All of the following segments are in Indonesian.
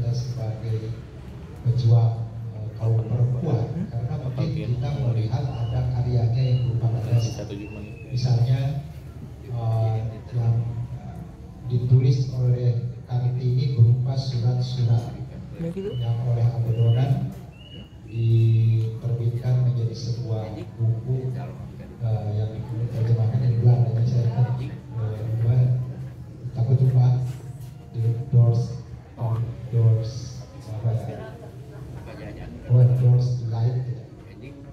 kita sebagai pejuang kaum perempuan, karena mungkin kita melihat ada karyanya yang berupa gagasan. Misalnya yang ditulis oleh Kartini berupa surat-surat yang oleh Abedonan diterbitkan menjadi sebuah buku yang diterjemahkan dari Belanda. Saya takut lupa Doors Light,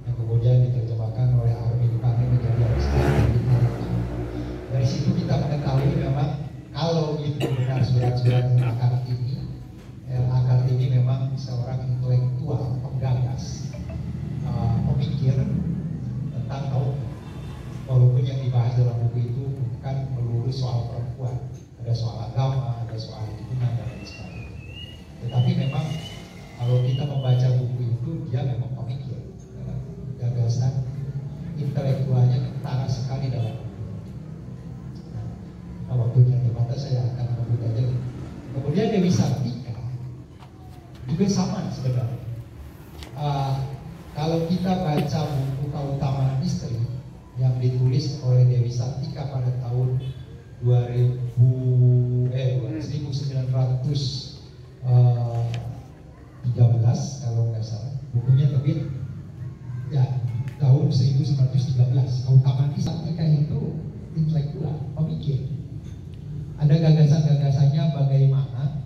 yang kemudian diterjemahkan oleh Armin Pane menjadi Aristoteles. Dari situ kita mengetahui memang kalau itu benar surat-surat Kartini memang seorang intelektual, penggagas, pemikir tentang kaum. Walaupun yang dibahas dalam buku itu bukan melulu soal perempuan, ada soal agama, ada soal lingkungan dan lain sebagainya. Tetapi memang kalau kita membaca buku itu, dia memang pemikir, gagasan intelektualnya kentara sekali dalam buku. Nah, waktunya terbatas, saya akan menyebut aja. Kemudian Dewi Sartika juga sama sebenarnya. Kalau kita baca buku Keutamaan Istri yang ditulis oleh Dewi Sartika pada tahun 1913 kalau nggak salah, bukunya terbit ya tahun 1913. Keutamaan Sartika itu intelektual, pemikir. Ada gagasan-gagasannya bagaimana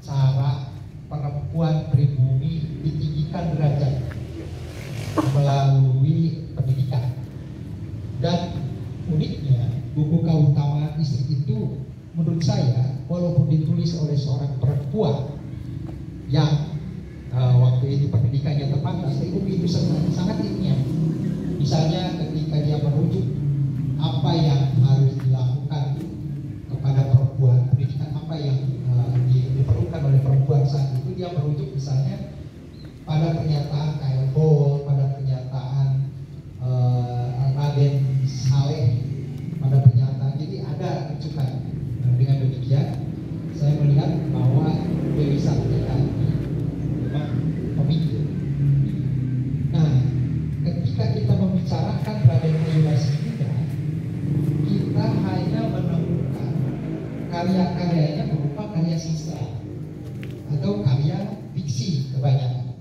cara perempuan pribumi ditinggikan derajat melalui pendidikan. Dan uniknya buku Keutamaan Istri itu menurut saya, walaupun ditulis oleh seorang perempuan yang waktu itu pendidikannya terbatas, itu sangat ilmiah. Misalnya ketika dia merujuk apa yang harus dilakukan kepada perempuan, pendidikan apa yang diperlukan oleh perempuan saat itu, dia merujuk misalnya pada pernyataan Kyle Ball, pada pernyataan Raden Saleh, pada pernyataan. Jadi ada rujukan. Dengan demikian saya melihat bahwa Dewi Sartika ini memang pemikir. Nah, ketika kita membicarakan Raden Lasmini, kita hanya menemukan karya-karyanya berupa karya sastra atau karya fiksi kebanyakan.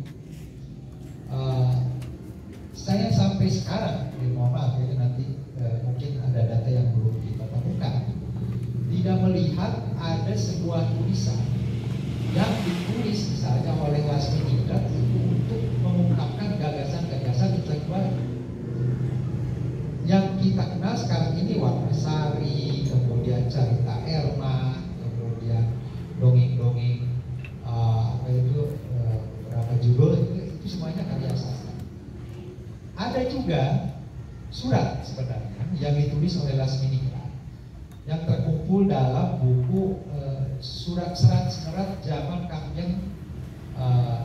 Saya sampai sekarang, mohon maaf ya, nanti mungkin ada data yang belum kita temukan, tidak melihat ada sebuah tulisan yang ditulis misalnya oleh Lasminingrat itu untuk mengungkapkan gagasan-gagasan intelektual yang kita kenal sekarang ini. Warnasari, kemudian Carita Erma, kemudian dongeng-dongeng beberapa judul itu semuanya karya sastra. Ada juga surat sebenarnya yang ditulis oleh Lasminingrat yang terkumpul dalam buku surat-serat zaman Kangjeng,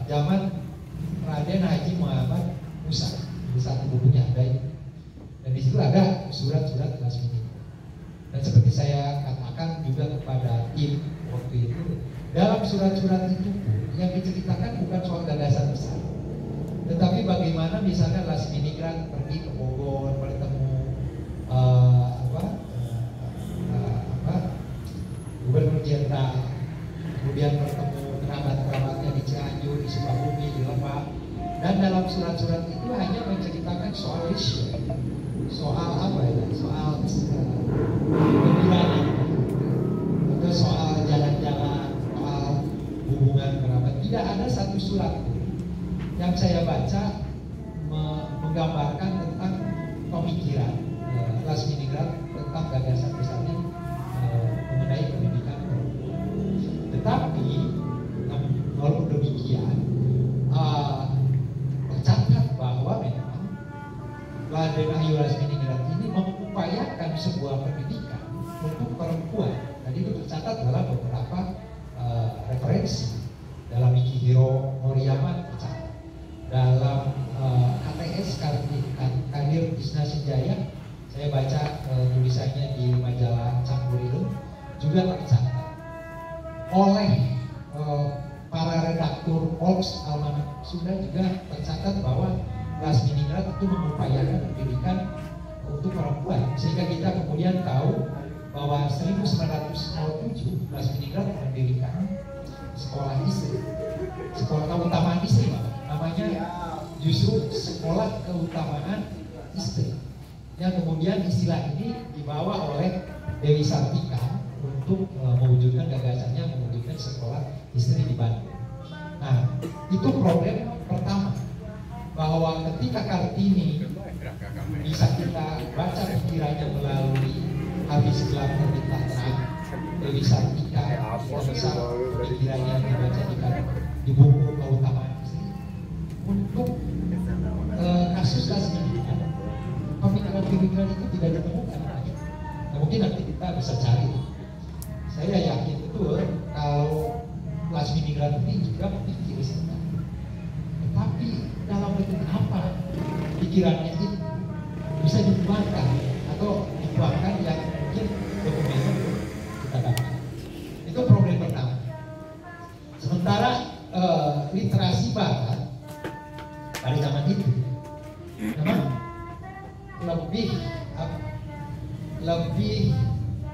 zaman Raden Haji Muhammad Musa. Di satu bukunya ada itu. Dan di situ ada surat-surat Lasminingrat. Dan seperti saya katakan juga kepada tim waktu itu, dalam surat-surat itu yang diceritakan bukan soal gagasan besar, tetapi bagaimana misalnya Lasminingrat pergi ke Bogor, bertemu Gubernur Jenderal, kemudian bertemu kerabat-kerabatnya di Cianjur, di Sukabumi, di Lebak. Dan dalam surat-surat itu hanya menceritakan soal isu, soal apa ya, soal kegilaan, atau soal jalan-jalan, soal hubungan kerabat. Tidak ada satu surat yang saya baca menggambarkan tentang pemikiran Lasminingrat tentang gagasan besarnya mengenai pendidikan perempuan. Tetapi walaupun demikian, tercatat bahwa memang Raden Ayu Lasminingrat ini mengupayakan sebuah pendidikan untuk perempuan. Tadi itu tercatat dalam beberapa referensi. Dalam Ikihiro Moriyama tercatat, dalam KTS Kadir Krishna Senjaya, saya baca tulisannya di majalah Campur itu juga tercatat oleh sudah juga tercatat bahwa Lasminingrat itu mengupayakan pendidikan untuk perempuan, sehingga kita kemudian tahu bahwa 1907 Lasminingrat mendirikan sekolah istri, sekolah keutamaan istri, namanya justru sekolah keutamaan istri, yang kemudian istilah ini dibawa oleh Dewi Sartika untuk mewujudkan gagasannya, mewujudkan sekolah istri di Bandung. Nah, itu problem pertama, bahwa ketika Kartini bisa kita baca pikirannya melalui habis gelap terbitlah terang, Dewi Sartika bisa pikirannya dibaca di buku keutamaan istri. Untuk kasus Lasminingrat, pemikiran-pemikiran itu tidak ditemukan. Nah, mungkin nanti kita bisa cari. Saya yakin betul kalau Lasminingrat ini juga memiliki risetnya. Tetapi dalam bentuk apa pikirannya itu bisa dituangkan atau dituangkan yang mungkin dokumennya kita dapat. Itu problem pertama. Sementara literasi Barat pada zaman itu memang lebih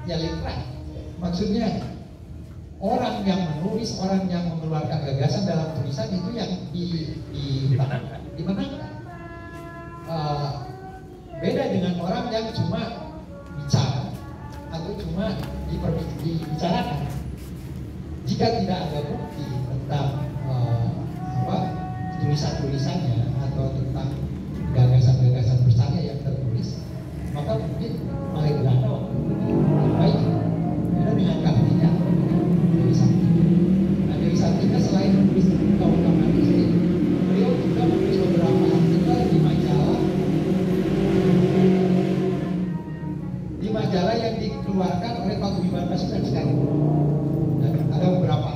ya literat. Maksudnya orang yang menulis, orang yang mengeluarkan gagasan dalam tulisan itu yang dimenangkan. Beda dengan orang yang cuma bicara atau cuma dibicarakan. Jika tidak ada bukti tentang tulisan-tulisannya atau tentang gagasan-gagasan besarnya yang tertulis, maka mungkin Malegrana waktu itu lebih baik. Beda dengan Kartini, Dewi Sartika. Nah, Dewi Sartika selain menulis keutamaan istri, beliau juga menulis beberapa artikel di majalah yang dikeluarkan oleh Paguyuban Pasukan sekarang. Dan ada beberapa